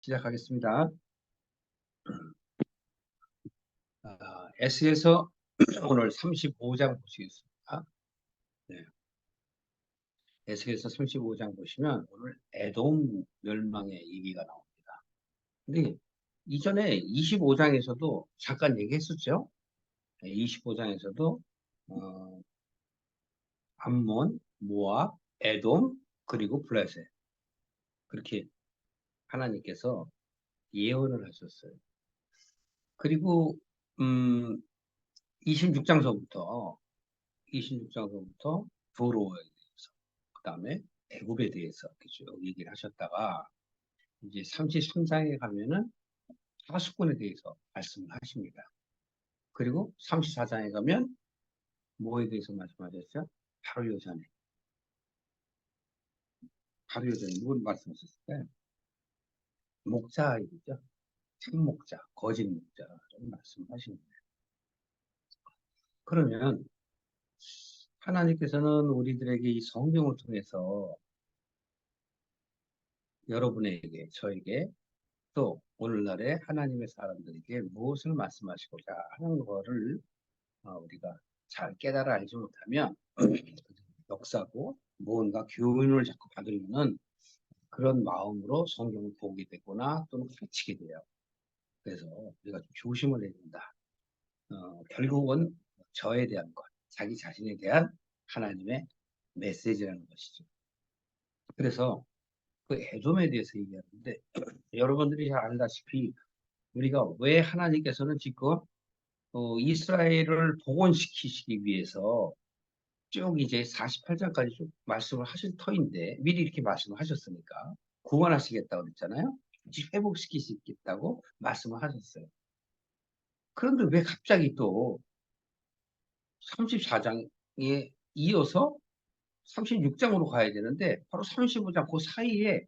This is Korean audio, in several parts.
시작하겠습니다. S에서 오늘 35장 보시겠습니다. 네. S에서 35장 보시면 오늘 에돔 멸망의 얘기가 나옵니다. 근데 이전에 25장에서도 잠깐 얘기했었죠. 25장에서도 암몬, 모압, 에돔, 그리고 블레셋 그렇게 하나님께서 예언을 하셨어요. 그리고 26장서부터 도로에 대해서, 그 다음에 애굽에 대해서 쭉 얘기를 하셨다가 이제 33장에 가면은 하수꾼에 대해서 말씀을 하십니다. 그리고 34장에 가면 뭐에 대해서 말씀하셨죠? 바로 요전에 누굴 말씀하셨을까요? 목자이죠. 참목자, 거짓 목자라고 말씀하십니다. 그러면 하나님께서는 우리들에게 이 성경을 통해서 여러분에게, 저에게, 또 오늘날의 하나님의 사람들에게 무엇을 말씀하시고자 하는 거를 우리가 잘 깨달아 알지 못하면 역사고 무언가 교훈을 자꾸 받으려는 그런 마음으로 성경을 보게 되거나 또는 가르치게 돼요. 그래서 우리가 좀 조심을 해야 된다. 결국은 저에 대한 것, 자기 자신에 대한 하나님의 메시지라는 것이죠. 그래서 그 에돔에 대해서 얘기하는데 여러분들이 잘 알다시피 우리가 왜 하나님께서는 지금 이스라엘을 복원시키시기 위해서 쭉 이제 48장까지 쭉 말씀을 하실 터인데 미리 이렇게 말씀을 하셨으니까 구원하시겠다고 그랬잖아요. 회복시키시겠다고 말씀을 하셨어요. 그런데 왜 갑자기 또 34장에 이어서 36장으로 가야 되는데 바로 35장 그 사이에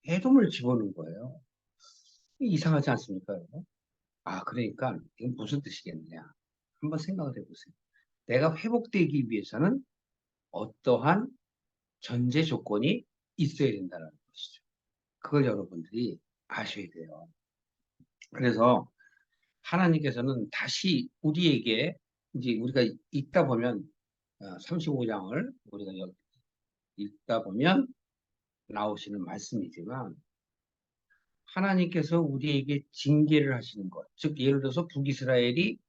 에돔을 집어넣은 거예요. 이상하지 않습니까, 여러분? 그러니까 이건 무슨 뜻이겠느냐. 한번 생각을 해보세요. 내가 회복되기 위해서는 어떠한 전제 조건이 있어야 된다는 것이죠. 그걸 여러분들이 아셔야 돼요. 그래서 하나님께서는 다시 우리에게 이제 우리가 읽다 보면 35장을 우리가 읽다 보면 나오시는 말씀이지만 하나님께서 우리에게 징계를 하시는 것, 즉 예를 들어서 북이스라엘이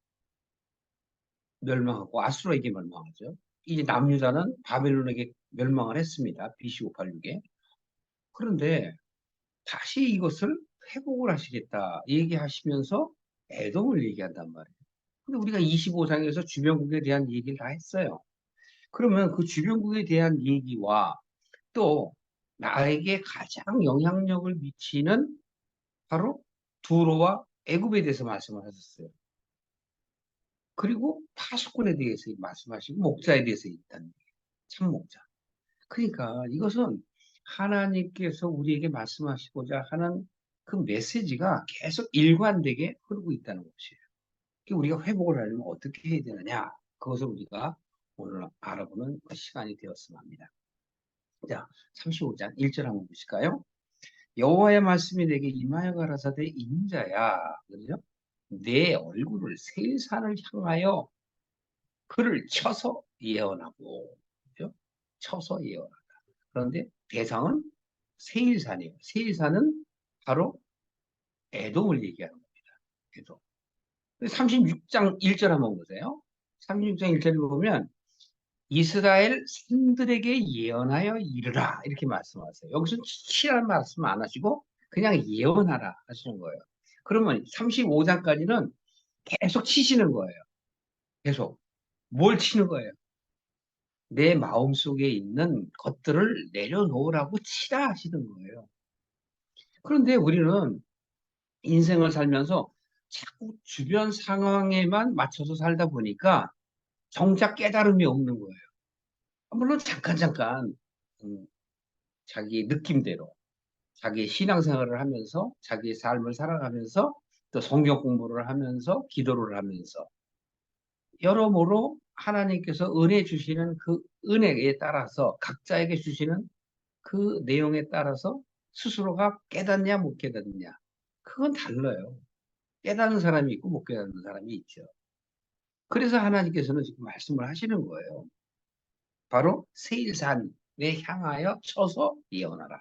멸망하고 아수르에게 멸망하죠. 이제 남유다는 바벨론에게 멸망을 했습니다. BC 586에. 그런데 다시 이것을 회복을 하시겠다 얘기하시면서 에돔을 얘기한단 말이에요. 근데 우리가 25장에서 주변국에 대한 얘기를 다 했어요. 그러면 그 주변국에 대한 얘기와 또 나에게 가장 영향력을 미치는 바로 두로와 애굽에 대해서 말씀을 하셨어요. 그리고 파수꾼에 대해서 말씀하시고 목자에 대해서 있다는 거예요. 참목자. 그러니까 이것은 하나님께서 우리에게 말씀하시고자 하는 그 메시지가 계속 일관되게 흐르고 있다는 것이에요. 우리가 회복을 하려면 어떻게 해야 되느냐? 그것을 우리가 오늘 알아보는 그 시간이 되었으면 합니다. 자, 35장 1절 한번 보실까요? 여호와의 말씀이 내게 임하여 가라사대 인자야, 그죠? 내 얼굴을 세일산을 향하여 그를 쳐서 예언하고, 그죠? 쳐서 예언하다. 그런데 대상은 세일산이에요. 세일산은 바로 에돔을 얘기하는 겁니다. 에돔. 36장 1절 한번 보세요. 36장 1절을 보면 이스라엘 산들에게 예언하여 이르라 이렇게 말씀하세요. 여기서 치라는 말씀 안 하시고 그냥 예언하라 하시는 거예요. 그러면 35장까지는 계속 치시는 거예요. 계속. 뭘 치는 거예요? 내 마음속에 있는 것들을 내려놓으라고 치라 하시는 거예요. 그런데 우리는 인생을 살면서 자꾸 주변 상황에만 맞춰서 살다 보니까 정작 깨달음이 없는 거예요. 물론 잠깐 자기 느낌대로 자기 신앙생활을 하면서 자기의 삶을 살아가면서 또 성경 공부를 하면서 기도를 하면서 여러모로 하나님께서 은혜 주시는 그 은혜에 따라서 각자에게 주시는 그 내용에 따라서 스스로가 깨닫냐 못 깨닫느냐 그건 달라요. 깨닫는 사람이 있고 못 깨닫는 사람이 있죠. 그래서 하나님께서는 지금 말씀을 하시는 거예요. 바로 세일산에 향하여 쳐서 예언하라.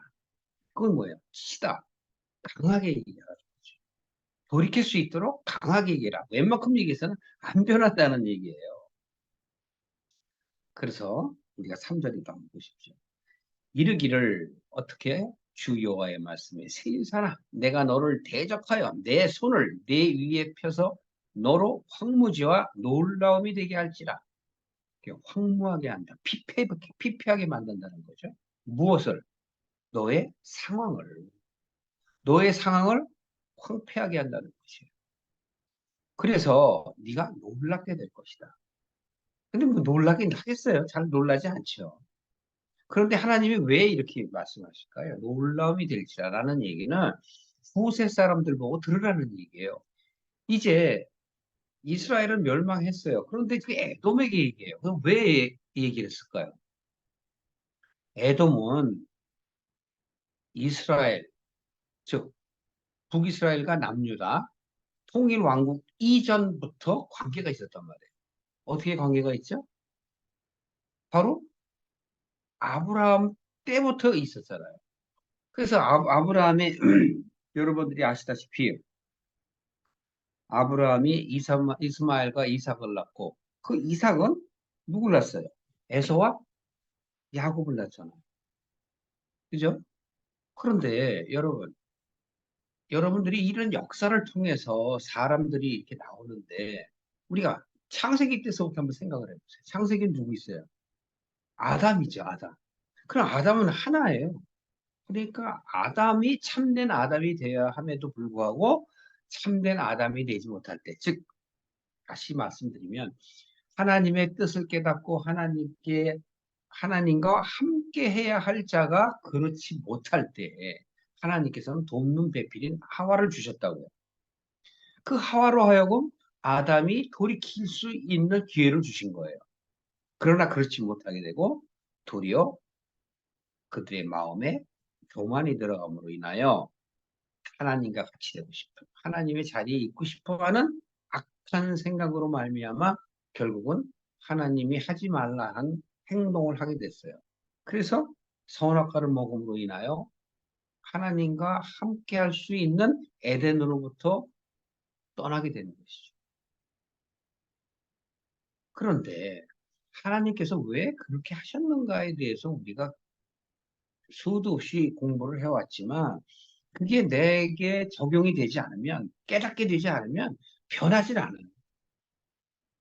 그건 뭐예요? 치다. 강하게 얘기하라. 돌이킬 수 있도록 강하게 얘기해라. 웬만큼 얘기해서는 안 변한다는 얘기예요. 그래서 우리가 3절에도 한번 보십시오. 이르기를 어떻게 주 여호와의 말씀에 세일사나 내가 너를 대적하여 내 손을 내 위에 펴서 너로 황무지와 놀라움이 되게 할지라. 황무하게 한다. 피폐하게 만든다는 거죠. 무엇을? 너의 상황을. 너의 상황을 황폐하게 한다는 것이에요. 그래서 네가 놀랍게 될 것이다. 근데 뭐 놀라긴 하겠어요. 잘 놀라지 않죠. 그런데 하나님이 왜 이렇게 말씀하실까요? 놀라움이 될지라라는 얘기는 후세 사람들 보고 들으라는 얘기예요. 이제 이스라엘은 멸망했어요. 그런데 그 에돔에게 얘기해요. 그럼 왜 얘기를 했을까요? 에돔은 이스라엘, 즉 북이스라엘과 남유다 통일 왕국 이전부터 관계가 있었단 말이에요. 어떻게 관계가 있죠? 바로 아브라함 때부터 있었잖아요. 그래서 아브라함이 여러분들이 아시다시피 아브라함이 이스마엘과 이삭을 낳고 그 이삭은 누굴 낳았어요? 에서와 야곱을 낳잖아요. 그죠? 그런데 여러분들이 이런 역사를 통해서 사람들이 이렇게 나오는데 우리가 창세기 때서부터 한번 생각을 해보세요. 창세기는 누구 있어요? 아담이죠, 아담. 그럼 아담은 하나예요. 그러니까 아담이 참된 아담이 되어야 함에도 불구하고 참된 아담이 되지 못할 때, 즉 다시 말씀드리면 하나님의 뜻을 깨닫고 하나님과 함께 해야 할 자가 그렇지 못할 때에 하나님께서는 돕는 배필인 하와를 주셨다고요. 그 하와로 하여금 아담이 돌이킬 수 있는 기회를 주신 거예요. 그러나 그렇지 못하게 되고 도리어 그들의 마음에 교만이 들어감으로 인하여 하나님과 같이 되고 싶은 하나님의 자리에 있고 싶어하는 악한 생각으로 말미암아 결국은 하나님이 하지 말라 한 행동을 하게 됐어요. 그래서 선악과를 먹음으로 인하여 하나님과 함께 할 수 있는 에덴으로부터 떠나게 되는 것이죠. 그런데 하나님께서 왜 그렇게 하셨는가에 대해서 우리가 수도 없이 공부를 해왔지만 그게 내게 적용이 되지 않으면 깨닫게 되지 않으면 변하지 않아요.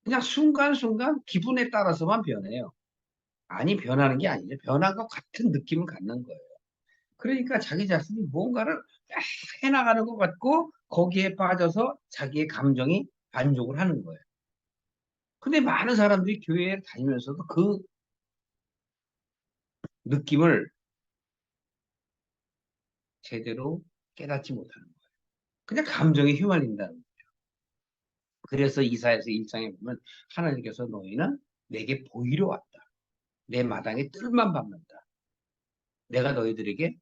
그냥 순간순간 기분에 따라서만 변해요. 아니 변하는 게 아니죠. 변한 것 같은 느낌을 갖는 거예요. 그러니까 자기 자신이 뭔가를 막 해나가는 것 같고 거기에 빠져서 자기의 감정이 반족을 하는 거예요. 근데 많은 사람들이 교회에 다니면서도 그 느낌을 제대로 깨닫지 못하는 거예요. 그냥 감정에 휘말린다는 거예요. 그래서 이사야서 1장에 보면 하나님께서 너희는 내게 보이러 왔다. 내 마당에 뜰만 밟는다. 내가 너희들에게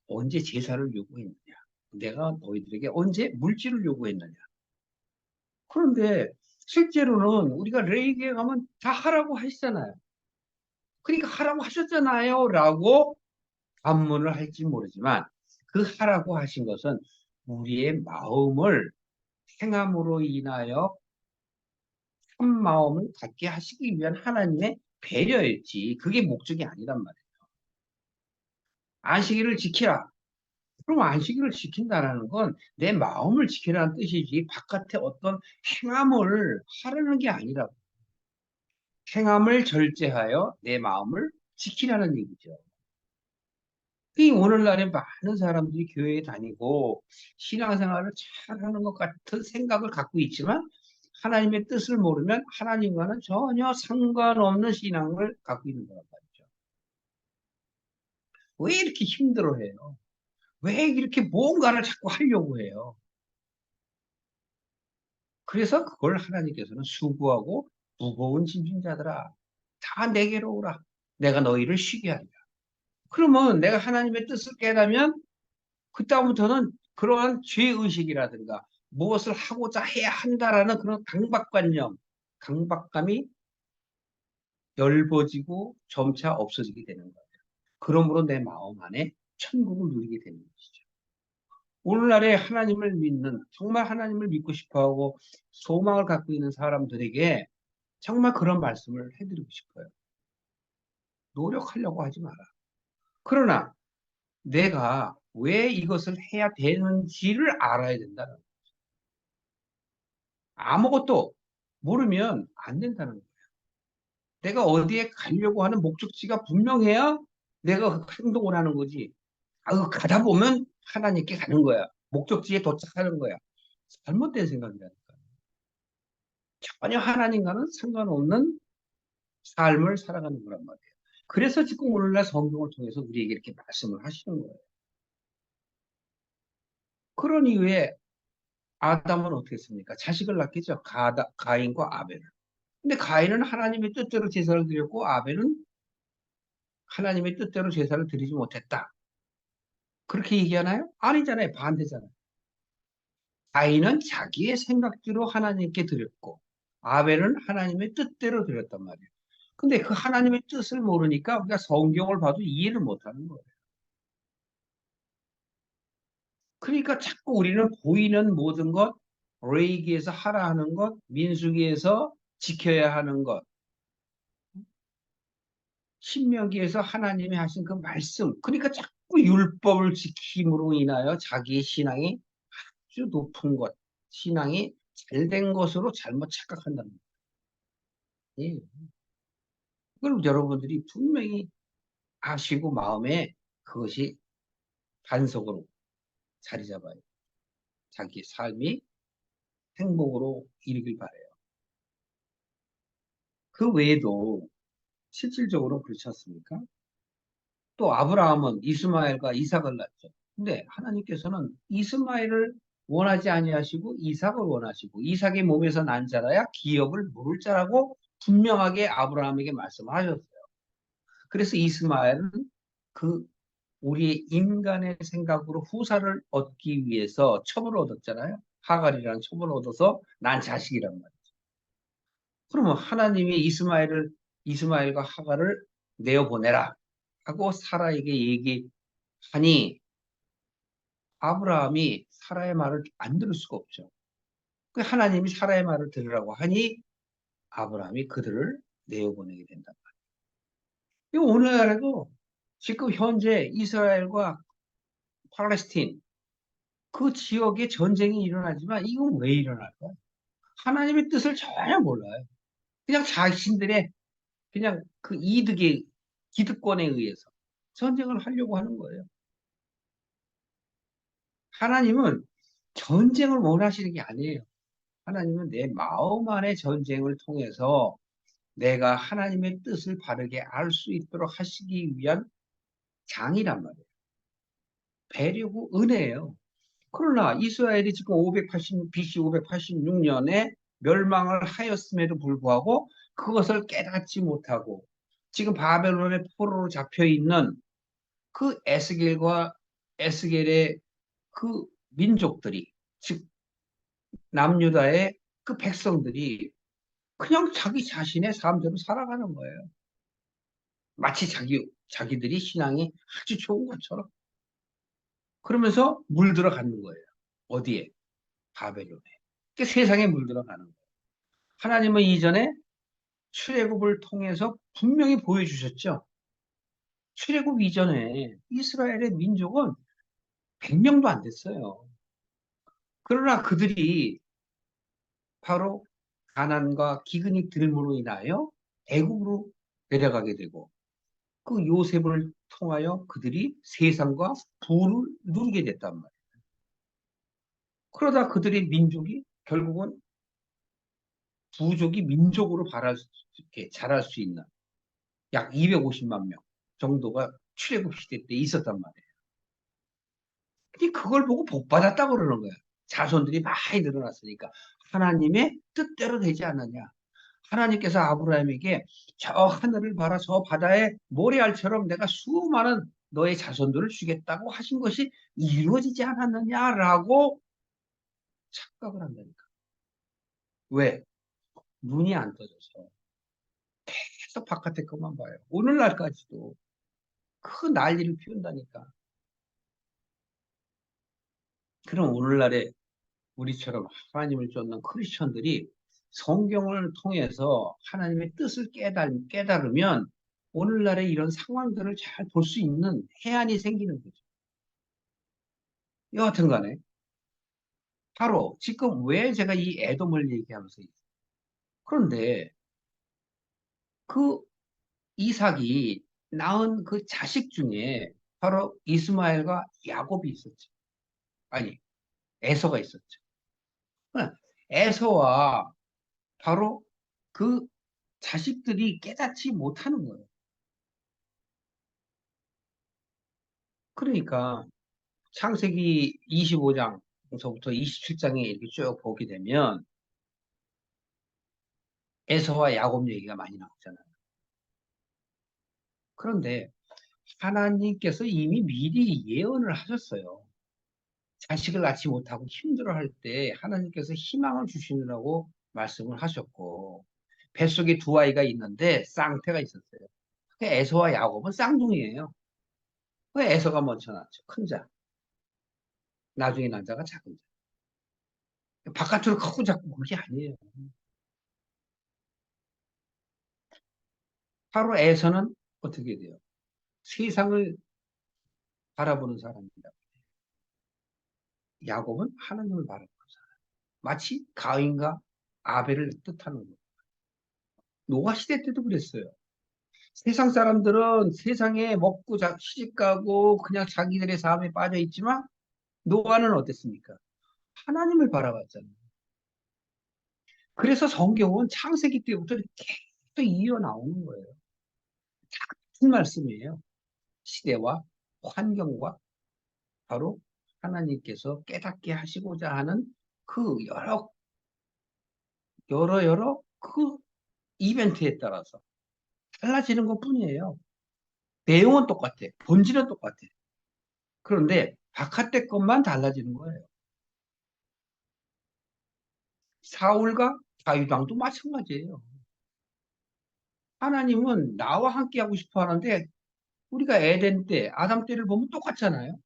언제 제사를 요구했느냐. 내가 너희들에게 언제 물질을 요구했느냐. 그런데 실제로는 우리가 레이기에 가면 다 하라고 하시잖아요. 그러니까 하라고 하셨잖아요. 라고 반문을 할지 모르지만 그 하라고 하신 것은 우리의 마음을 행함으로 인하여 한 마음을 갖게 하시기 위한 하나님의 배려였지. 그게 목적이 아니란 말이에요. 안식일을 지키라. 그럼 안식일을 지킨다는 건 내 마음을 지키라는 뜻이지 바깥에 어떤 행함을 하려는 게 아니라고. 행함을 절제하여 내 마음을 지키라는 얘기죠. 이 오늘날에 많은 사람들이 교회에 다니고 신앙생활을 잘하는 것 같은 생각을 갖고 있지만 하나님의 뜻을 모르면 하나님과는 전혀 상관없는 신앙을 갖고 있는 거란 말이죠. 왜 이렇게 힘들어해요? 왜 이렇게 뭔가를 자꾸 하려고 해요? 그래서 그걸 하나님께서는 수고하고 무거운 짐진 자들아 다 내게로 오라. 내가 너희를 쉬게 하리라. 그러면 내가 하나님의 뜻을 깨닫으면 그다음부터는 그러한 죄의식이라든가 무엇을 하고자 해야 한다라는 그런 강박관념, 강박감이 엷어지고 점차 없어지게 되는 거예요. 그러므로 내 마음 안에 천국을 누리게 되는 것이죠. 오늘날에 하나님을 믿는, 정말 하나님을 믿고 싶어하고 소망을 갖고 있는 사람들에게 정말 그런 말씀을 해드리고 싶어요. 노력하려고 하지 마라. 그러나 내가 왜 이것을 해야 되는지를 알아야 된다는 거예요. 아무것도 모르면 안 된다는 거예요. 내가 어디에 가려고 하는 목적지가 분명해야 내가 그 행동을 하는 거지. 가다 보면 하나님께 가는 거야. 목적지에 도착하는 거야. 잘못된 생각이라니까. 전혀 하나님과는 상관없는 삶을 살아가는 거란 말이에요. 그래서 지금 오늘날 성경을 통해서 우리에게 이렇게 말씀을 하시는 거예요. 그런 이유에 아담은 어떻게 했습니까? 자식을 낳겠죠. 가인과 아벨을. 근데 가인은 하나님의 뜻대로 제사를 드렸고 아벨은 하나님의 뜻대로 제사를 드리지 못했다. 그렇게 얘기하나요? 아니잖아요. 반대잖아요. 가인은 자기의 생각대로 하나님께 드렸고 아벨은 하나님의 뜻대로 드렸단 말이에요. 근데 그 하나님의 뜻을 모르니까 우리가 성경을 봐도 이해를 못하는 거예요. 그러니까 자꾸 우리는 보이는 모든 것, 레위기에서 하라 하는 것, 민수기에서 지켜야 하는 것, 신명기에서 하나님이 하신 그 말씀, 그러니까 자꾸 율법을 지킴으로 인하여 자기의 신앙이 아주 높은 것, 신앙이 잘된 것으로 잘못 착각한다는 거예요. 예. 그걸 여러분들이 분명히 아시고 마음에 그것이 반석으로 자리 잡아요. 자기 삶이 행복으로 이르길 바래요. 그 외에도 실질적으로 그렇지 않습니까? 또 아브라함은 이스마엘과 이삭을 낳죠. 근데 하나님께서는 이스마엘을 원하지 아니하시고 이삭을 원하시고 이삭의 몸에서 난 자라야 기업을 물을 자라고 분명하게 아브라함에게 말씀하셨어요. 그래서 이스마엘은 그 우리의 인간의 생각으로 후사를 얻기 위해서 첩을 얻었잖아요. 하갈이라는 첩을 얻어서 난 자식이란 말이에요. 그러면 하나님이 이스마엘과 하갈을 내어보내라 하고 사라에게 얘기하니 아브라함이 사라의 말을 안 들을 수가 없죠. 그 하나님이 사라의 말을 들으라고 하니 아브라함이 그들을 내어보내게 된다. 이 오늘날에도 지금 현재 이스라엘과 팔레스틴 그 지역에 전쟁이 일어나지만 이건 왜 일어날까요? 하나님의 뜻을 전혀 몰라요. 그냥 자신들의 그냥 그 이득의 기득권에 의해서 전쟁을 하려고 하는 거예요. 하나님은 전쟁을 원하시는 게 아니에요. 하나님은 내 마음 안의 전쟁을 통해서 내가 하나님의 뜻을 바르게 알 수 있도록 하시기 위한 장이란 말이에요. 배려고 은혜예요. 그러나 이스라엘이 지금 580, BC 586년에 멸망을 하였음에도 불구하고 그것을 깨닫지 못하고 지금 바벨론의 포로로 잡혀 있는 그 에스겔의 그 민족들이 즉 남유다의 그 백성들이 그냥 자기 자신의 삶대로 살아가는 거예요. 마치 자기들이 신앙이 아주 좋은 것처럼. 그러면서 물들어 가는 거예요. 어디에? 바벨론에. 그 세상에 물들어 가는 거예요. 하나님은 이전에 출애굽을 통해서 분명히 보여주셨죠. 출애굽 이전에 이스라엘의 민족은 100명도 안 됐어요. 그러나 그들이 바로 가난과 기근이 들므로 인하여 애국으로 내려가게 되고 그 요셉을 통하여 그들이 세상과 부를 누리게 됐단 말이에요. 그러다 그들의 민족이 결국은 부족이 민족으로 이렇게 자랄 수 있는 약 250만 명 정도가 출애굽 시대 때 있었단 말이에요. 근데 그걸 보고 복 받았다고 그러는 거예요. 자손들이 많이 늘어났으니까 하나님의 뜻대로 되지 않느냐. 하나님께서 아브라함에게 저 하늘을 봐라 저 바다에 모래알처럼 내가 수많은 너의 자손들을 주겠다고 하신 것이 이루어지지 않았느냐라고 착각을 한다니까. 왜? 눈이 안 떠져서 계속 바깥에 것만 봐요. 오늘날까지도 그 난리를 피운다니까. 그럼 오늘날에 우리처럼 하나님을 쫓는 크리스천들이 성경을 통해서 하나님의 뜻을 깨달으면 오늘날의 이런 상황들을 잘 볼 수 있는 해안이 생기는 거죠. 여하튼 간에 바로 지금 왜 제가 이 에돔을 얘기하면서 그런데 그 이삭이 낳은 그 자식 중에 바로 이스마엘과 야곱이 있었죠. 아니, 에서가 있었죠. 에서와 바로 그 자식들이 깨닫지 못하는 거예요. 그러니까 창세기 25장서부터 27장에 이렇게 쭉 보게 되면 에서와 야곱 얘기가 많이 나오잖아요. 그런데 하나님께서 이미 미리 예언을 하셨어요. 자식을 낳지 못하고 힘들어할 때 하나님께서 희망을 주시느라고 말씀을 하셨고 뱃속에 두 아이가 있는데 쌍태가 있었어요. 그 에서와 야곱은 쌍둥이에요. 그 에서가 먼저 낳죠. 큰 자. 나중에 난 자가 작은 자. 바깥으로 크고 작고 그게 아니에요. 바로 에서는 어떻게 돼요? 세상을 바라보는 사람입니다. 야곱은 하나님을 바라보는 사람. 마치 가인과 아벨을 뜻하는 거예요. 노아 시대 때도 그랬어요. 세상 사람들은 세상에 먹고 시집가고 그냥 자기들의 삶에 빠져 있지만 노아는 어땠습니까? 하나님을 바라봤잖아요. 그래서 성경은 창세기 때부터 계속 이어 나오는 거예요. 같은 말씀이에요. 시대와 환경과 바로 하나님께서 깨닫게 하시고자 하는 그 여러 그 이벤트에 따라서 달라지는 것 뿐이에요. 내용은 똑같아. 본질은 똑같아. 그런데 바깥의 것만 달라지는 거예요. 사울과 다윗 왕도 마찬가지예요. 하나님은 나와 함께 하고 싶어 하는데 우리가 에덴 때, 아담 때를 보면 똑같잖아요.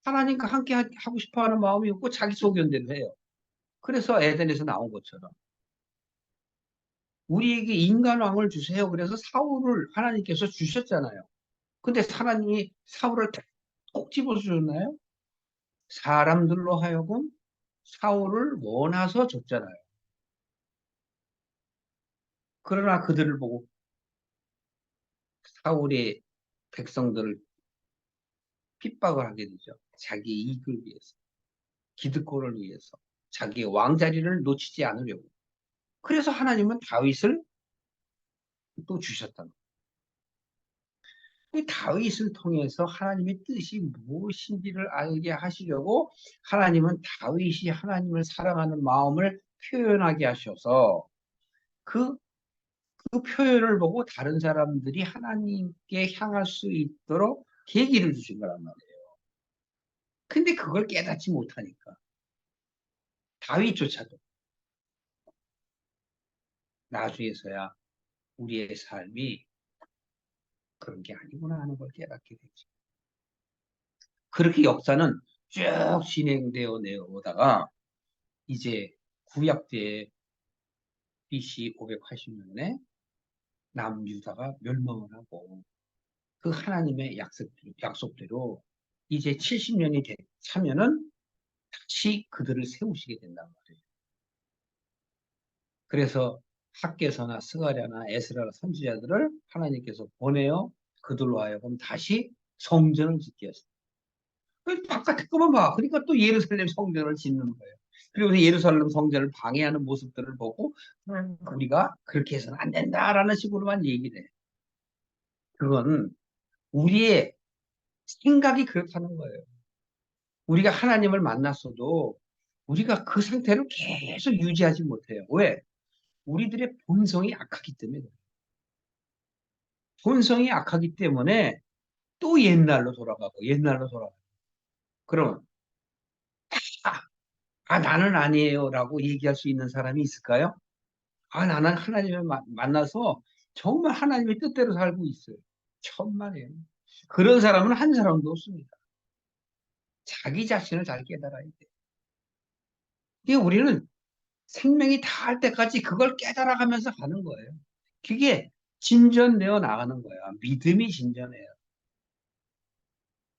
하나님과 함께 하고 싶어 하는 마음이 없고 자기 소견대로 해요. 그래서 에덴에서 나온 것처럼 우리에게 인간 왕을 주세요. 그래서 사울을 하나님께서 주셨잖아요. 근데 하나님이 사울을 꼭 집어주셨나요? 사람들로 하여금 사울을 원해서 줬잖아요. 그러나 그들을 보고 사울의 백성들을 핍박을 하게 되죠. 자기 이익을 위해서, 기득권을 위해서, 자기의 왕자리를 놓치지 않으려고. 그래서 하나님은 다윗을 또 주셨다. 이 다윗을 통해서 하나님의 뜻이 무엇인지를 알게 하시려고 하나님은 다윗이 하나님을 사랑하는 마음을 표현하게 하셔서 그, 그 표현을 보고 다른 사람들이 하나님께 향할 수 있도록 계기를 주신 거란 말이에요. 근데 그걸 깨닫지 못하니까 다윗조차도 나중에서야 우리의 삶이 그런 게 아니구나 하는 걸 깨닫게 되죠. 그렇게 역사는 쭉 진행되어 내려오다가 이제 구약 때 BC 580년에 남유다가 멸망을 하고 그 하나님의 약속대로 이제 70년이 차면은 다시 그들을 세우시게 된단 말이에요. 그래서 학개서나 스가랴나 에스라 선지자들을 하나님께서 보내어 그들로 하여금 다시 성전을 짓게 하셨어요. 바깥에 것만 봐. 그러니까 또 예루살렘 성전을 짓는 거예요. 그리고 예루살렘 성전을 방해하는 모습들을 보고 우리가 그렇게 해서는 안 된다라는 식으로만 얘기를 해요. 그건 우리의 생각이 그렇다는 거예요. 우리가 하나님을 만났어도 우리가 그 상태를 계속 유지하지 못해요. 왜? 우리들의 본성이 악하기 때문에. 본성이 악하기 때문에 또 옛날로 돌아가고 옛날로 돌아가고 그러면 아, 나는 아니에요라고 얘기할 수 있는 사람이 있을까요? 나는 하나님을 만나서 정말 하나님의 뜻대로 살고 있어요. 천만에요. 그런 사람은 한 사람도 없습니다. 자기 자신을 잘 깨달아야 돼. 이게 우리는 생명이 다할 때까지 그걸 깨달아가면서 가는 거예요. 그게 진전되어 나가는 거야. 믿음이 진전해요.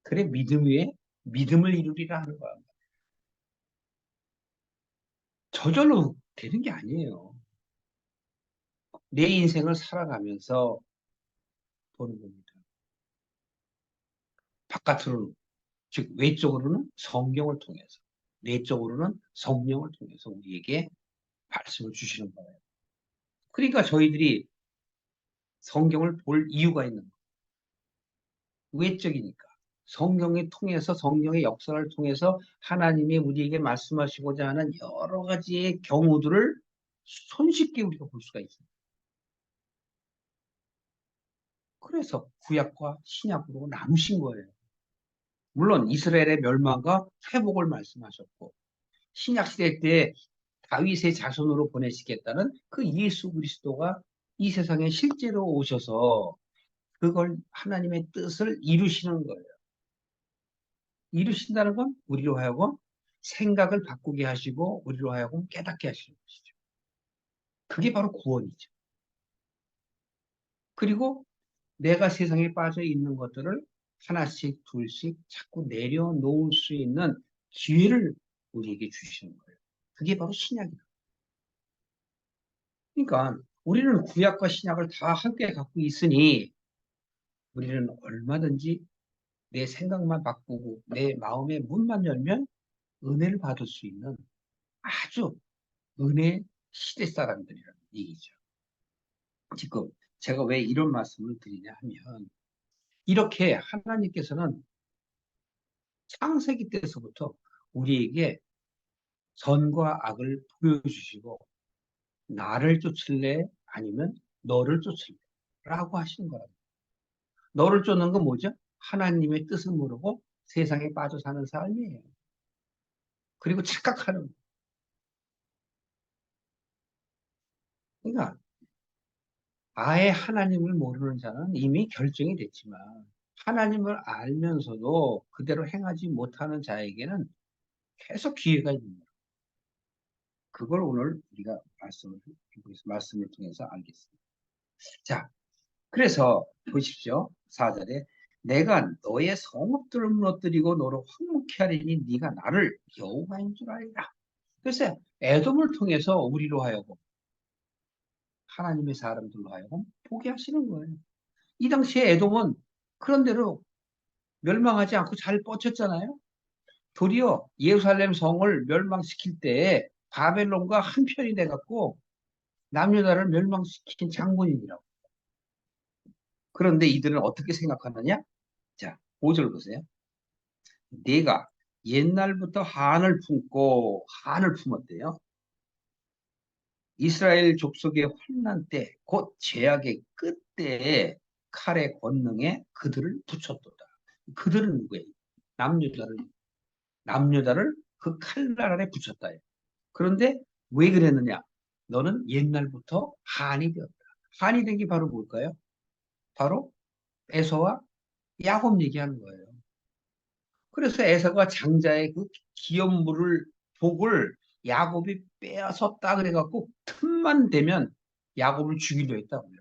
그래, 믿음 위에 믿음을 이루리라 하는 거야. 저절로 되는 게 아니에요. 내 인생을 살아가면서 보는 겁니다. 바깥으로는, 즉, 외적으로는 성경을 통해서, 내적으로는 성령을 통해서 우리에게 말씀을 주시는 거예요. 그러니까 저희들이 성경을 볼 이유가 있는 거예요. 외적이니까. 성경을 통해서, 성령의 역사를 통해서 하나님이 우리에게 말씀하시고자 하는 여러 가지의 경우들을 손쉽게 우리가 볼 수가 있습니다. 그래서 구약과 신약으로 나누신 거예요. 물론 이스라엘의 멸망과 회복을 말씀하셨고 신약 시대 때 다윗의 자손으로 보내시겠다는 그 예수 그리스도가 이 세상에 실제로 오셔서 그걸 하나님의 뜻을 이루시는 거예요. 이루신다는 건 우리로 하여금 생각을 바꾸게 하시고 우리로 하여금 깨닫게 하시는 것이죠. 그게 바로 구원이죠. 그리고 내가 세상에 빠져 있는 것들을 하나씩 둘씩 자꾸 내려놓을 수 있는 기회를 우리에게 주시는 거예요. 그게 바로 신약이다. 그러니까 우리는 구약과 신약을 다 함께 갖고 있으니 우리는 얼마든지 내 생각만 바꾸고 내 마음의 문만 열면 은혜를 받을 수 있는 아주 은혜 시대 사람들이라는 얘기죠. 지금 제가 왜 이런 말씀을 드리냐 하면 이렇게 하나님께서는 창세기 때서부터 우리에게 선과 악을 보여주시고 나를 쫓을래 아니면 너를 쫓을래 라고 하시는 거랍니다. 너를 쫓는 건 뭐죠? 하나님의 뜻을 모르고 세상에 빠져 사는 삶이에요. 그리고 착각하는. 그러니까 아예 하나님을 모르는 자는 이미 결정이 됐지만 하나님을 알면서도 그대로 행하지 못하는 자에게는 계속 기회가 있는 거예요. 그걸 오늘 우리가 말씀을 통해서 알겠습니다. 자, 그래서 보십시오. 4절에 내가 너의 성읍들을 무너뜨리고 너를 황무케 하리니 네가 나를 여호와인 줄 알리라. 그래서 에돔을 통해서 우리로 하여금 하나님의 사람들로 하여금 보게 하시는 거예요. 이 당시에 에돔은 그런대로 멸망하지 않고 잘 뻗쳤잖아요. 도리어 예루살렘 성을 멸망시킬 때 바벨론과 한편이 돼갖고 남유다를 멸망시킨 장본인이라고. 그런데 이들은 어떻게 생각하느냐? 자, 5절 보세요. 내가 옛날부터 한을 품었대요. 이스라엘 족속의 환난 때, 곧 제약의 끝때에 칼의 권능에 그들을 붙였도다. 그들은 누구예요? 남유다를, 남유다를 그 칼날 아래 붙였다. 그런데 왜 그랬느냐? 너는 옛날부터 한이 되었다. 한이 된 게 바로 뭘까요? 바로 에서와 야곱 얘기하는 거예요. 그래서 에서가 장자의 그 기업물을 복을 야곱이 빼앗았다 그래갖고 틈만 되면 야곱을 죽이려 했다고요.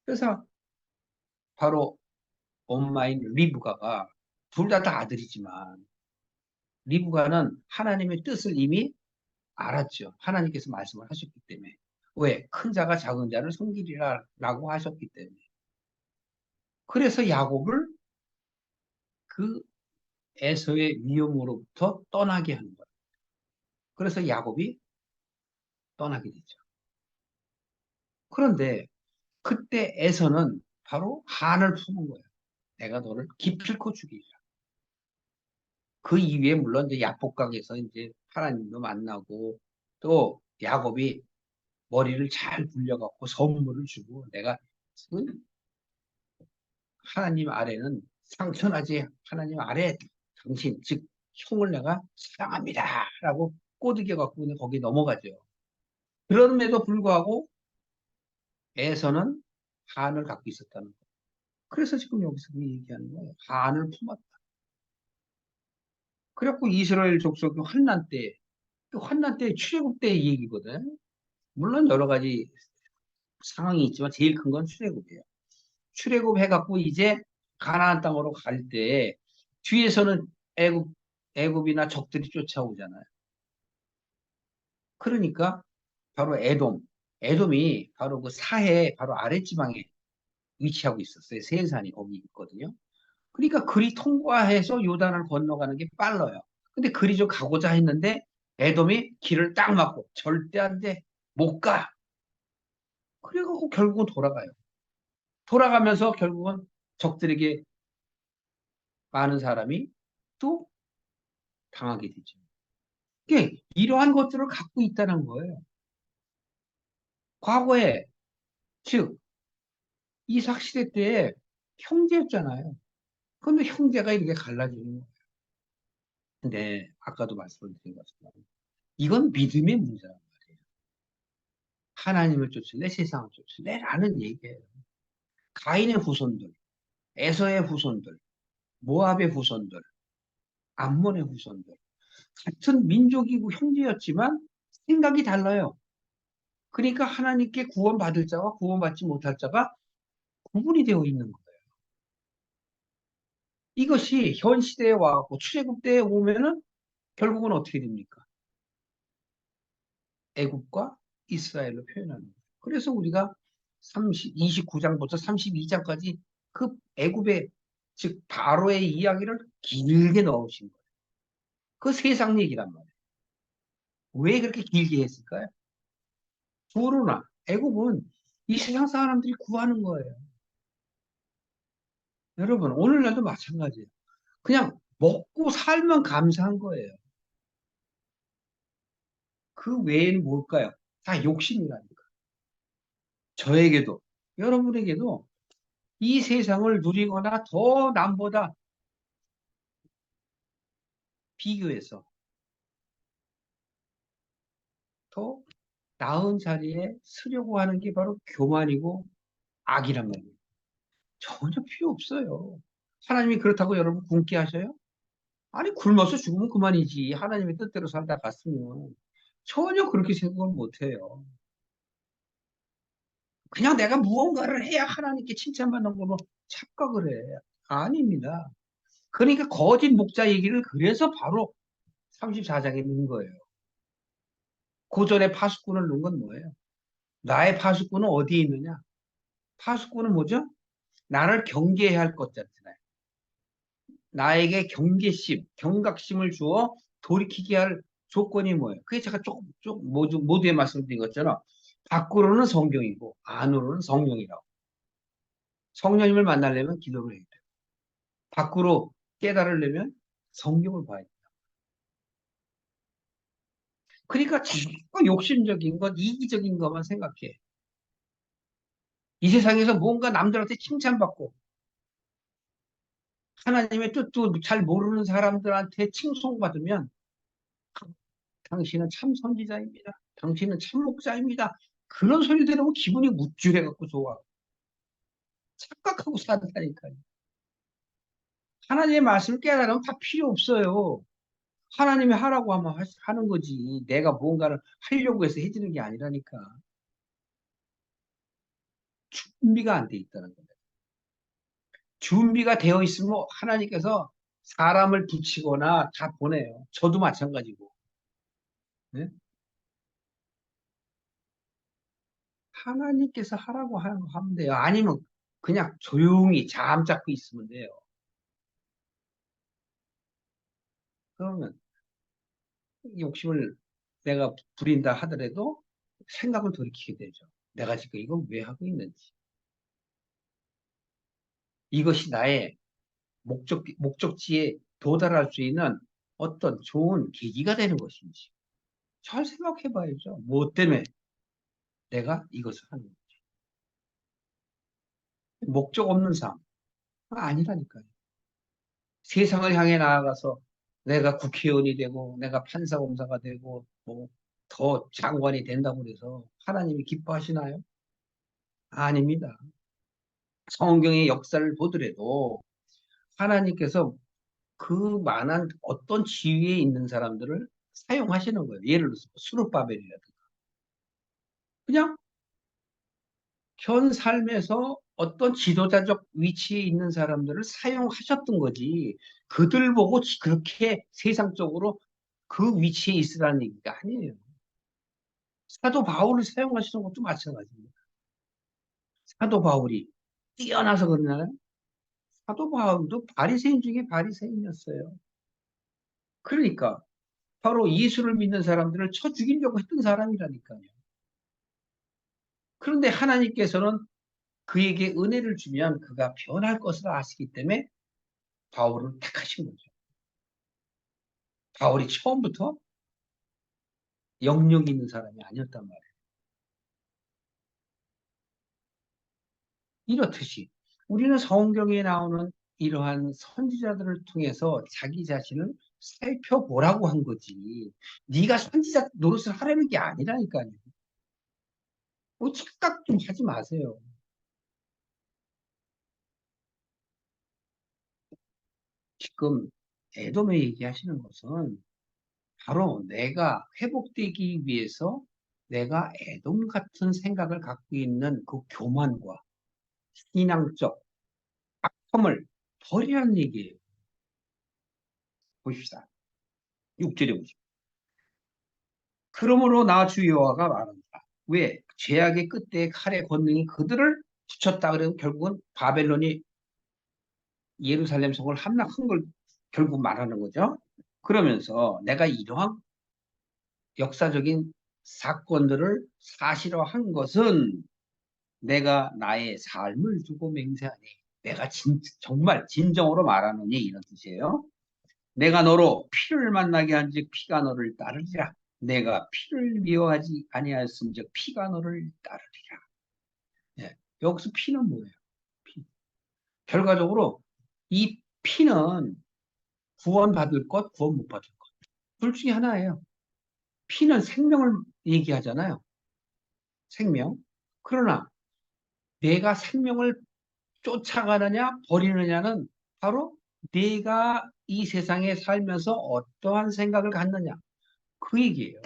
그래서 바로 엄마인 리브가가 둘 다 아들이지만 리브가는 하나님의 뜻을 이미 알았죠. 하나님께서 말씀을 하셨기 때문에. 왜? 큰 자가 작은 자를 섬기리라라고 하셨기 때문에. 그래서 야곱을 그 에서의 위험으로부터 떠나게 하는 거예요. 그래서 야곱이 떠나게 되죠. 그런데 그때 에서는 바로 한을 품은 거예요. 내가 너를 기필코 죽이리라. 그 이후에 물론 이제 야복강에서 이제 하나님도 만나고 또 야곱이 머리를 잘 굴려갖고 선물을 주고 내가 하나님 아래는 상천하지 하나님 아래 당신 즉 형을 내가 사랑합니다 라고 꼬드겨 갖고 그냥 거기 넘어가죠. 그럼에도 불구하고 에서는 한을 갖고 있었다는 거예요. 그래서 지금 여기서 얘기하는 거예요. 한을 품었다. 그래갖고 이스라엘 족속이 환난 때, 그 환난 때 출애굽 때 얘기거든. 물론 여러 가지 상황이 있지만 제일 큰 건 출애굽이에요. 출애굽 해갖고 이제 가나안 땅으로 갈 때 뒤에서는 애굽이나 적들이 쫓아오잖아요. 그러니까 바로 에돔이 바로 그 사해 바로 아랫지방에 위치하고 있었어요. 세산이 거기 있거든요. 그러니까 그리 통과해서 요단을 건너가는 게 빨라요. 근데 그리 좀 가고자 했는데 에돔이 길을 딱 막고 절대 안 돼. 못 가. 그래갖고 결국은 돌아가요. 돌아가면서 결국은 적들에게 많은 사람이 또 당하게 되죠. 그러니까 이러한 것들을 갖고 있다는 거예요. 과거에 즉 이삭 시대 때 형제였잖아요. 근데 형제가 이렇게 갈라지는 거예요. 근데 아까도 말씀을 드린 것처럼 이건 믿음의 문제란 말이에요. 하나님을 쫓을래 세상을 쫓을래라는 얘기예요. 가인의 후손들, 에서의 후손들, 모압의 후손들, 암몬의 후손들 같은 민족이고 형제였지만 생각이 달라요. 그러니까 하나님께 구원받을 자와 구원받지 못할 자가 구분이 되어 있는 거예요. 이것이 현 시대에 와갖고 출애굽 때에 오면은 결국은 어떻게 됩니까? 애굽과 이스라엘로 표현하는 거예요. 그래서 우리가 29장부터 32장까지 그 애굽의 즉 바로의 이야기를 길게 넣으신 거예요. 그 세상 얘기란 말이에요. 왜 그렇게 길게 했을까요? 도로나 애굽은 이 세상 사람들이 구하는 거예요. 여러분 오늘날도 마찬가지예요. 그냥 먹고 살면 감사한 거예요. 그 외에는 뭘까요? 다 욕심이라니까. 저에게도 여러분에게도 이 세상을 누리거나 더 남보다 비교해서 더 나은 자리에 서려고 하는 게 바로 교만이고 악이란 말이에요. 전혀 필요 없어요. 하나님이 그렇다고 여러분 굶게 하셔요? 아니 굶어서 죽으면 그만이지. 하나님의 뜻대로 살다 갔으면 전혀 그렇게 생각을 못해요. 그냥 내가 무언가를 해야 하나님께 칭찬받는 걸로 착각을 해. 아닙니다. 그러니까 거짓 목자 얘기를 그래서 바로 34장에 넣은 거예요. 그 전에 파수꾼을 넣은 건 뭐예요? 나의 파수꾼은 어디에 있느냐? 파수꾼은 뭐죠? 나를 경계해야 할 것잖아요. 나에게 경계심, 경각심을 주어 돌이키게 할 조건이 뭐예요? 그게 제가 조금 모두에 말씀드린 것처럼 밖으로는 성경이고 안으로는 성령이라고. 성령님을 만나려면 기도를 해야 돼요. 밖으로 깨달으려면 성경을 봐야 돼요. 그러니까 자꾸 욕심적인 것, 이기적인 것만 생각해. 이 세상에서 뭔가 남들한테 칭찬받고 하나님의 뜻도 잘 모르는 사람들한테 칭송받으면 당신은 참 선지자입니다. 당신은 참 목자입니다. 그런 소리 들으면 기분이 우쭐해갖고 좋아. 착각하고 산다니까요. 하나님의 말씀을 깨달으면 다 필요 없어요. 하나님이 하라고 하면 하는 거지. 내가 뭔가를 하려고 해서 해주는 게 아니라니까. 준비가 안 돼 있다는 거예요. 준비가 되어 있으면 하나님께서 사람을 붙이거나 다 보내요. 저도 마찬가지고. 네? 하나님께서 하라고 하면 돼요. 아니면 그냥 조용히 잠 잡고 있으면 돼요. 그러면 욕심을 내가 부린다 하더라도 생각을 돌이키게 되죠. 내가 지금 이걸 왜 하고 있는지. 이것이 나의 목적지에 도달할 수 있는 어떤 좋은 계기가 되는 것인지. 잘 생각해 봐야죠. 무엇 때문에 내가 이것을 하는 건지. 목적 없는 삶. 아니라니까요. 세상을 향해 나아가서 내가 국회의원이 되고 내가 판사검사가 되고 뭐 더 장관이 된다고 해서 하나님이 기뻐하시나요? 아닙니다. 성경의 역사를 보더라도 하나님께서 그 많은 어떤 지위에 있는 사람들을 사용하시는 거예요. 예를 들어서 수르바벨이라든가. 그냥 현 삶에서 어떤 지도자적 위치에 있는 사람들을 사용하셨던 거지. 그들 보고 그렇게 세상적으로 그 위치에 있으라는 얘기가 아니에요. 사도 바울을 사용하시는 것도 마찬가지입니다. 사도 바울이 뛰어나서 그러나요? 사도 바울도 바리새인 중에 바리새인이었어요. 그러니까 바로 예수를 믿는 사람들을 쳐 죽이려고 했던 사람이라니까요. 그런데 하나님께서는 그에게 은혜를 주면 그가 변할 것을 아시기 때문에 바울을 택하신 거죠. 바울이 처음부터 영역이 있는 사람이 아니었단 말이에요. 이렇듯이 우리는 성경에 나오는 이러한 선지자들을 통해서 자기 자신을 살펴보라고 한 거지. 네가 선지자 노릇을 하라는 게 아니라니까요. 뭐 착각 좀 하지 마세요. 지금 에돔에 얘기하시는 것은 바로 내가 회복되기 위해서 내가 에돔 같은 생각을 갖고 있는 그 교만과 신앙적 악함을 버리라는 얘기예요. 보십시다. 6절에 보십시오. 그러므로 나 주 여호와가 말한다. 왜? 죄악의 끝에 칼의 권능이 그들을 붙였다. 그러면 결국은 바벨론이 예루살렘 성을 함락한 걸 결국 말하는 거죠. 그러면서 내가 이러한 역사적인 사건들을 사실화한 것은 내가 나의 삶을 두고 맹세하니 내가 정말 진정으로 말하느니 이런 뜻이에요. 내가 너로 피를 만나게 한즉 피가 너를 따르리라. 내가 피를 미워하지 아니하였음즉 피가 너를 따르리라. 예, 여기서 피는 뭐예요? 피. 결과적으로 이 피는 구원받을 것, 구원 못 받을 것. 둘 중에 하나예요. 피는 생명을 얘기하잖아요. 생명. 그러나 내가 생명을 쫓아가느냐 버리느냐는 바로 내가 이 세상에 살면서 어떠한 생각을 갖느냐 그 얘기예요.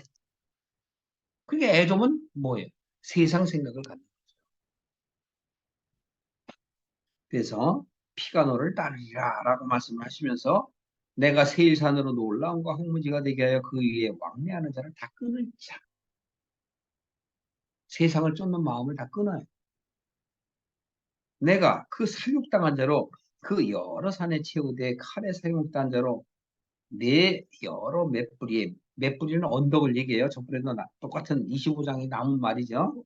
그게 애돔은 뭐예요? 세상 생각을 갖는 거죠. 그래서 피가 너를 따르리라 라고 말씀하시면서 내가 세일산으로 놀라움과 황무지가 되게 하여 그 위에 왕래하는 자를 다 끊을자. 세상을 쫓는 마음을 다 끊어요. 내가 그 살육당한 자로 그 여러 산에 채우되 칼에 사육당한 자로 내 여러 맷뿌리는 언덕을 얘기해요. 저번에도 똑같은 25장에 나온 말이죠.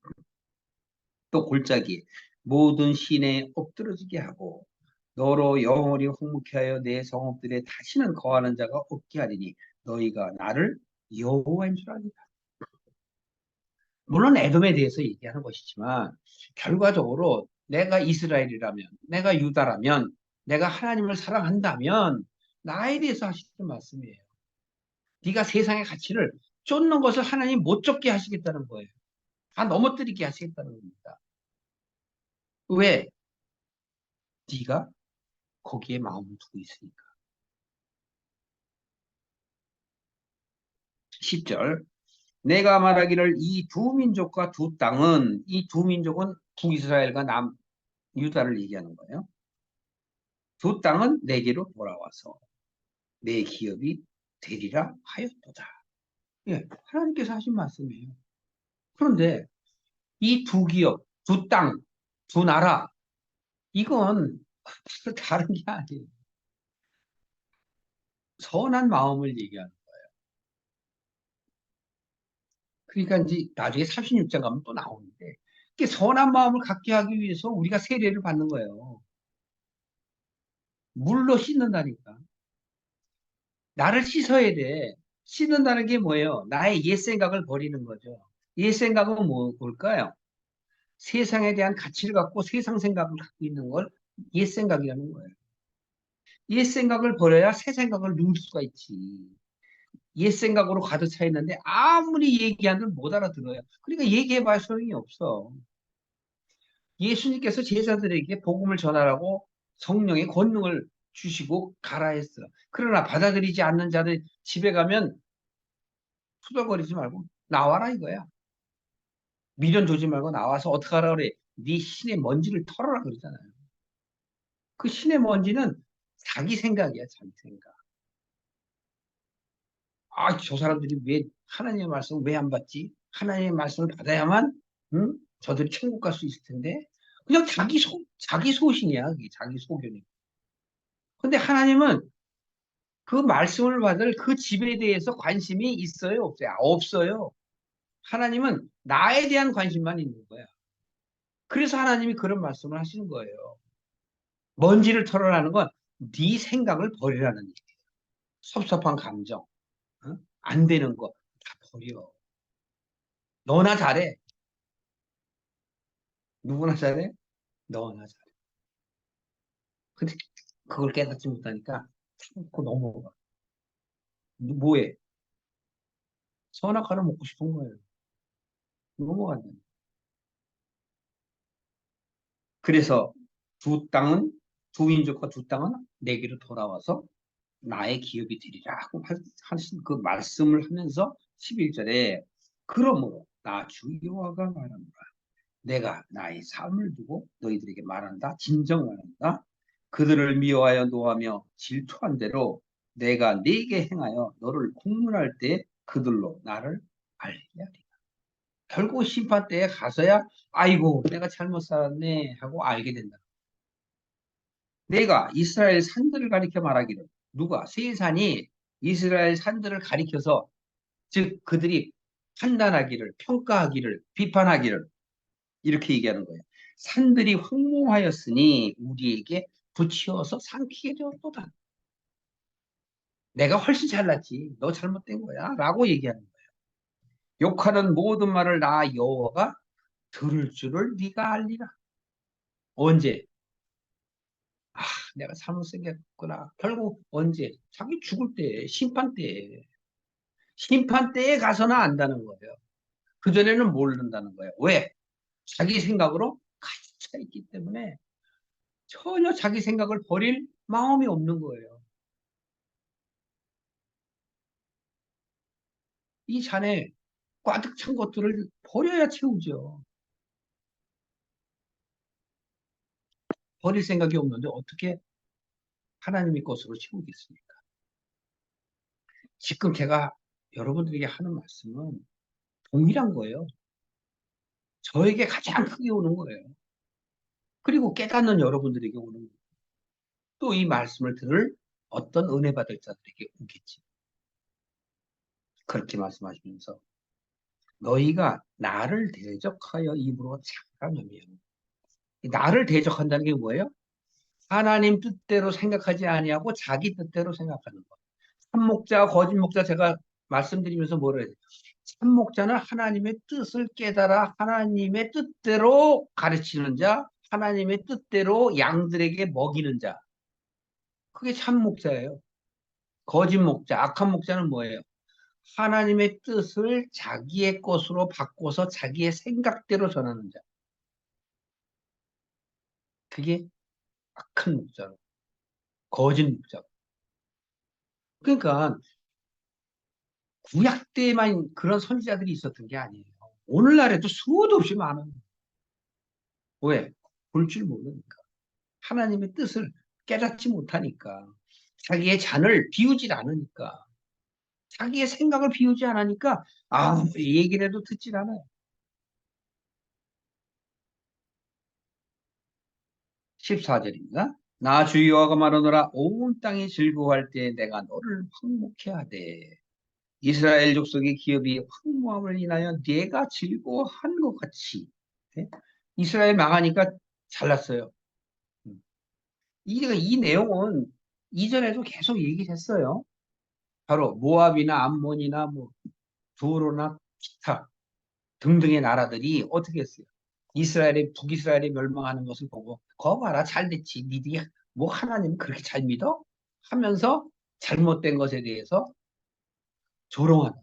또 골짜기 모든 시내에 엎드러지게 하고 너로 영원히 황무케 하여 내 성읍들에 다시는 거하는 자가 없게 하리니 너희가 나를 여호와인 줄 아니라. 물론 에돔에 대해서 얘기하는 것이지만 결과적으로 내가 이스라엘이라면 내가 유다라면 내가 하나님을 사랑한다면 나에 대해서 하시는 말씀이에요. 네가 세상의 가치를 쫓는 것을 하나님 못 쫓게 하시겠다는 거예요. 다 넘어뜨리게 하시겠다는 겁니다. 왜? 네가 거기에 마음을 두고 있으니까. 10절 내가 말하기를 이 두 민족과 두 땅은 이 두 민족은 북이스라엘과 유다를 얘기하는 거예요. 두 땅은 내게로 돌아와서 내 기업이 되리라 하였도다. 예, 하나님께서 하신 말씀이에요. 그런데 이 두 기업, 두 땅, 두 나라 이건 다른 게 아니에요. 선한 마음을 얘기하는. 그러니까 이제 나중에 36장 가면 또 나오는데 이게 선한 마음을 갖게 하기 위해서 우리가 세례를 받는 거예요. 물로 씻는다니까. 나를 씻어야 돼. 씻는다는 게 뭐예요? 나의 옛 생각을 버리는 거죠. 옛 생각은 뭘까요? 세상에 대한 가치를 갖고 세상 생각을 갖고 있는 걸 옛 생각이라는 거예요. 옛 생각을 버려야 새 생각을 누릴 수가 있지. 옛 생각으로 가득 차 있는데 아무리 얘기하면 못 알아들어요. 그러니까 얘기해봐야 소용이 없어. 예수님께서 제자들에게 복음을 전하라고 성령의 권능을 주시고 가라 했어. 그러나 받아들이지 않는 자들 집에 가면 투덜거리지 말고 나와라 이거야. 미련 두지 말고 나와서 어떻게 하라 그래. 네 신의 먼지를 털어라 그러잖아요. 그 신의 먼지는 자기 생각이야, 자기 생각. 아, 저 사람들이 왜 하나님의 말씀을 왜 안 받지? 하나님의 말씀을 받아야만, 응? 저들이 천국 갈 수 있을 텐데. 그냥 자기 소신이야, 그게 자기 소견이. 근데 하나님은 그 말씀을 받을 그 집에 대해서 관심이 있어요, 없어요? 없어요. 하나님은 나에 대한 관심만 있는 거야. 그래서 하나님이 그런 말씀을 하시는 거예요. 먼지를 털어라는 건 네 생각을 버리라는 얘기예요. 섭섭한 감정, 어? 안 되는 거 다 버려. 너나 잘해. 누구나 잘해. 너나 잘해. 근데 그걸 깨닫지 못하니까 참고 넘어가. 뭐해? 선악과를 먹고 싶은 거예요. 넘어간다. 그래서 두 땅은 두 민족과 두 땅은 내게로 돌아와서 나의 기업이 되리라 하고 하신 그 말씀을 하면서 11절에 그러므로 나 주 여호와가 말하노라. 내가 나의 삶을 두고 너희들에게 말한다. 진정 말한다. 그들을 미워하여 노하며 질투한 대로 내가 네게 행하여 너를 공문할 때 그들로 나를 알게 하리라. 결국 심판 때에 가서야 아이고 내가 잘못 살았네 하고 알게 된다. 내가 이스라엘 산들을 가리켜 말하기를 누가 세상이 이스라엘 산들을 가리켜서 즉 그들이 판단하기를 평가하기를 비판하기를 이렇게 얘기하는 거예요. 산들이 황무하였으니 우리에게 붙이어서 삼키게 되었도다. 내가 훨씬 잘났지. 너 잘못된 거야. 라고 얘기하는 거예요. 욕하는 모든 말을 나 여호와가 들을 줄을 네가 알리라. 언제? 아, 내가 잘못 생겼구나. 결국 언제? 자기 죽을 때, 심판 때. 심판 때에 가서는 안다는 거예요. 그전에는 모른다는 거예요. 왜? 자기 생각으로 가득 차 있기 때문에 전혀 자기 생각을 버릴 마음이 없는 거예요. 이 잔에 가득 찬 것들을 버려야 채우죠. 버릴 생각이 없는데 어떻게 하나님의 것으로 채우겠습니까? 지금 제가 여러분들에게 하는 말씀은 동일한 거예요. 저에게 가장 크게 오는 거예요. 그리고 깨닫는 여러분들에게 오는 거예요. 또 이 말씀을 들을 어떤 은혜 받을 자들에게 오겠지. 그렇게 말씀하시면서 너희가 나를 대적하여 입으로 착하면 나를 대적한다는 게 뭐예요? 하나님 뜻대로 생각하지 아니하고 자기 뜻대로 생각하는 것. 참목자, 거짓 목자 제가 말씀드리면서 뭐라 해요? 참목자는 하나님의 뜻을 깨달아 하나님의 뜻대로 가르치는 자, 하나님의 뜻대로 양들에게 먹이는 자. 그게 참목자예요. 거짓 목자, 악한 목자는 뭐예요? 하나님의 뜻을 자기의 것으로 바꿔서 자기의 생각대로 전하는 자. 그게 악한 목자로, 거짓 목자. 그러니까 구약 때만 그런 선지자들이 있었던 게 아니에요. 오늘날에도 수도 없이 많은. 왜? 볼 줄 모르니까. 하나님의 뜻을 깨닫지 못하니까. 자기의 잔을 비우질 않으니까. 자기의 생각을 비우지 않으니까 얘기를 해도 듣질 않아요. 14절입니다. 나 주 여호와가 말하노라 온 땅이 즐거워할 때 내가 너를 황목해 하되 이스라엘 족속의 기업이 황무함을 인하여 네가 즐거워한 것 같이. 네? 이스라엘 망하니까 잘났어요. 이 내용은 이전에도 계속 얘기했어요. 바로 모압이나 암몬이나 뭐 두로나 기타 등등의 나라들이 어떻게 했어요? 북이스라엘이 멸망하는 것을 보고 거 봐라 잘 됐지. 니들이 뭐 하나님 그렇게 잘 믿어? 하면서 잘못된 것에 대해서 조롱하는,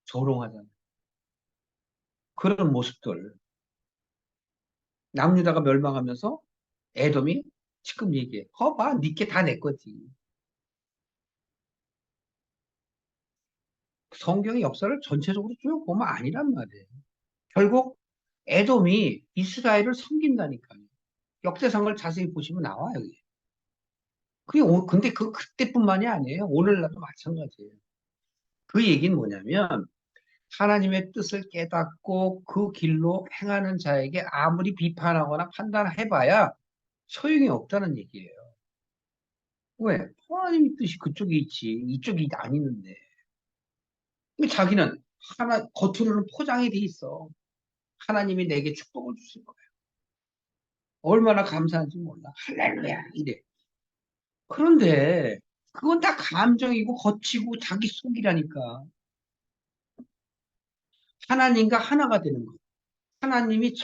조롱하는 그런 모습들. 남유다가 멸망하면서 에돔이 지금 얘기해. 봐, 니께 다 내 거지. 성경의 역사를 전체적으로 쭉 보면 아니란 말이에요. 결국 에돔이 이스라엘을 섬긴다니까요. 역대상을 자세히 보시면 나와요. 근데 그때뿐만이 아니에요. 오늘날도 마찬가지예요. 그 얘기는 뭐냐면 하나님의 뜻을 깨닫고 그 길로 행하는 자에게 아무리 비판하거나 판단해봐야 소용이 없다는 얘기예요. 왜? 하나님의 뜻이 그쪽에 있지 이쪽이 안 있는데. 근데 자기는 겉으로는 포장이 돼 있어. 하나님이 내게 축복을 주실 거야. 얼마나 감사한지 몰라. 할렐루야 이래. 그런데 그건 다 감정이고 거치고 자기 속이라니까. 하나님과 하나가 되는 거. 하나님이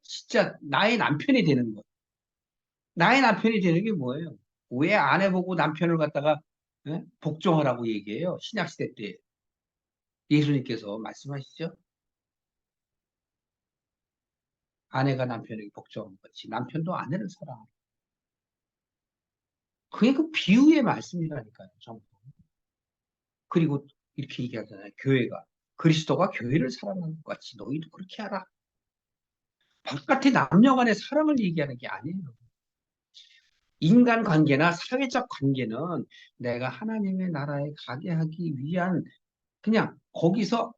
진짜 나의 남편이 되는 거. 나의 남편이 되는 게 뭐예요? 왜 아내 보고 남편을 갖다가 복종하라고 얘기해요? 신약시대 때 예수님께서 말씀하시죠? 아내가 남편에게 복종한 것이 남편도 아내를 사랑하라. 그게 그 비유의 말씀이라니까요. 전부. 그리고 이렇게 얘기하잖아요. 교회가 그리스도가 교회를 사랑하는 것 같이 너희도 그렇게 하라. 바깥의 남녀 간의 사랑을 얘기하는 게 아니에요. 인간관계나 사회적 관계는 내가 하나님의 나라에 가게 하기 위한 그냥 거기서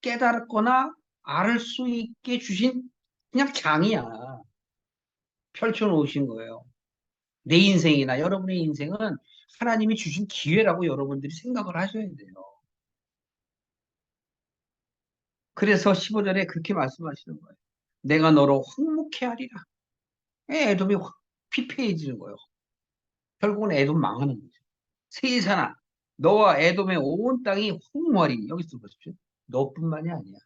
깨달거나 알 수 있게 주신 그냥 장이야. 펼쳐놓으신 거예요. 내 인생이나 여러분의 인생은 하나님이 주신 기회라고 여러분들이 생각을 하셔야 돼요. 그래서 15절에 그렇게 말씀하시는 거예요. 내가 너로 황무케 하리라. 에돔이 피폐해지는 거예요. 결국은 에돔 망하는 거죠. 세상아, 너와 에돔의 온 땅이 황무하리니. 여기서 보십시오. 너뿐만이 아니야.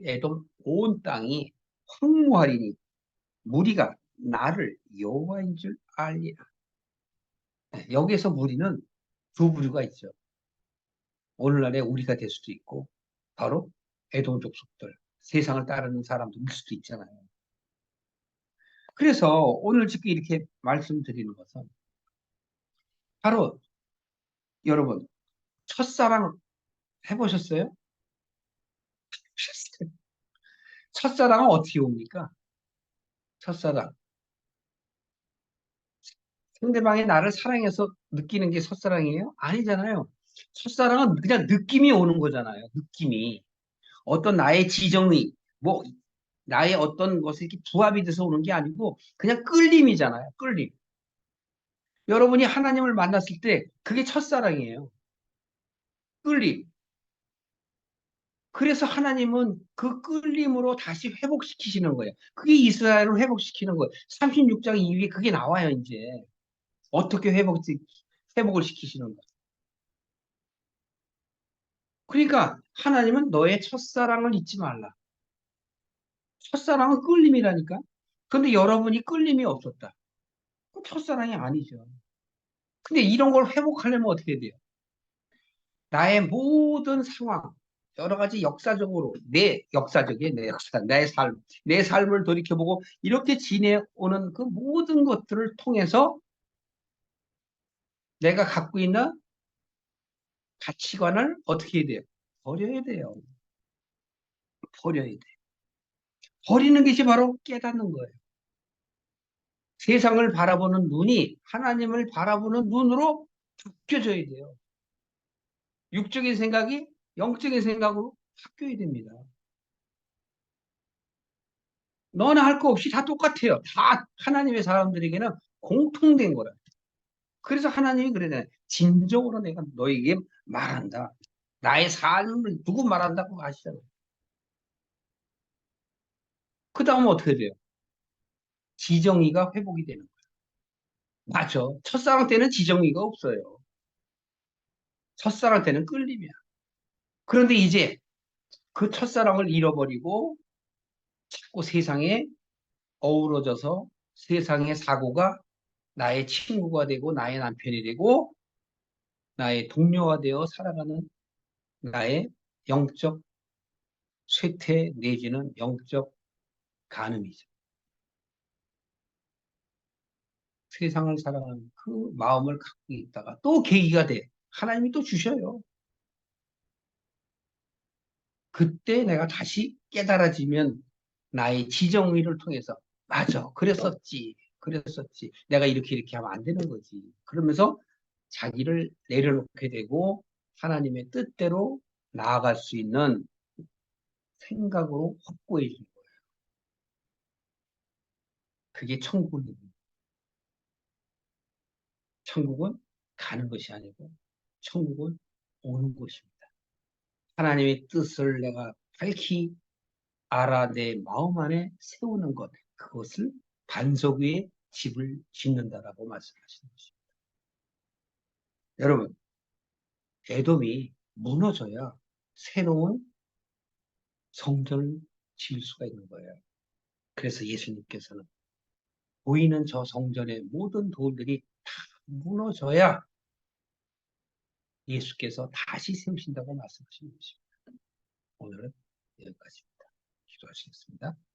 에돔 온 땅이 황무하리니 무리가 나를 여호와인 줄 알리라. 여기에서 무리는 두 부류가 있죠. 오늘날의 우리가 될 수도 있고 바로 에돔 족속들, 세상을 따르는 사람들 일 수도 있잖아요. 그래서 오늘 지금 이렇게 말씀드리는 것은 바로 여러분 첫사랑 해보셨어요? 첫사랑은 어떻게 옵니까? 첫사랑. 상대방이 나를 사랑해서 느끼는 게 첫사랑이에요? 아니잖아요. 첫사랑은 그냥 느낌이 오는 거잖아요. 느낌이. 어떤 나의 지정의, 뭐, 나의 어떤 것에 이렇게 부합이 돼서 오는 게 아니고, 그냥 끌림이잖아요. 끌림. 여러분이 하나님을 만났을 때, 그게 첫사랑이에요. 끌림. 그래서 하나님은 그 끌림으로 다시 회복시키시는 거예요. 그게 이스라엘을 회복시키는 거예요. 36장 이후에 그게 나와요, 이제. 어떻게 회복을 시키시는가. 그러니까 하나님은 너의 첫사랑을 잊지 말라. 첫사랑은 끌림이라니까. 근데 여러분이 끌림이 없었다. 그 첫사랑이 아니죠. 근데 이런 걸 회복하려면 어떻게 돼요? 나의 모든 상황, 여러 가지 역사적으로, 내 역사, 내 삶을 돌이켜보고 이렇게 지내오는 그 모든 것들을 통해서 내가 갖고 있는 가치관을 어떻게 해야 돼요? 버려야 돼요. 버려야 돼. 버리는 것이 바로 깨닫는 거예요. 세상을 바라보는 눈이 하나님을 바라보는 눈으로 바뀌어져야 돼요. 육적인 생각이 영적인 생각으로 바뀌어야 됩니다. 너나 할 거 없이 다 똑같아요. 다 하나님의 사람들에게는 공통된 거라. 그래서 하나님이 그러잖아요. 진정으로 내가 너에게 말한다. 나의 삶을 누구 말한다고 하시잖아요. 그 다음은 어떻게 돼요? 지정의가 회복이 되는 거예요. 맞아. 첫사랑 때는 지정의가 없어요. 첫사랑 때는 끌림이야. 그런데 이제 그 첫사랑을 잃어버리고 자꾸 세상에 어우러져서 세상의 사고가 나의 친구가 되고 나의 남편이 되고 나의 동료가 되어 살아가는 나의 영적 쇠퇴 내지는 영적 간음이죠. 세상을 살아가는 그 마음을 갖고 있다가 또 계기가 돼. 하나님이 또 주셔요. 그때 내가 다시 깨달아지면 나의 지정의를 통해서 맞아. 그랬었지. 내가 이렇게 하면 안 되는 거지. 그러면서 자기를 내려놓게 되고 하나님의 뜻대로 나아갈 수 있는 생각으로 확고해지는 거예요. 그게 천국입니다. 천국은 가는 것이 아니고 천국은 오는 것입니다. 하나님의 뜻을 내가 밝히 알아 내 마음 안에 세우는 것, 그것을 반석 위에 집을 짓는다라고 말씀하시는 것입니다. 여러분, 에돔이 무너져야 새로운 성전을 지을 수가 있는 거예요. 그래서 예수님께서는 보이는 저 성전의 모든 돌들이 다 무너져야 예수께서 다시 세우신다고 말씀하시는 것입니다. 오늘은 여기까지입니다. 기도하시겠습니다.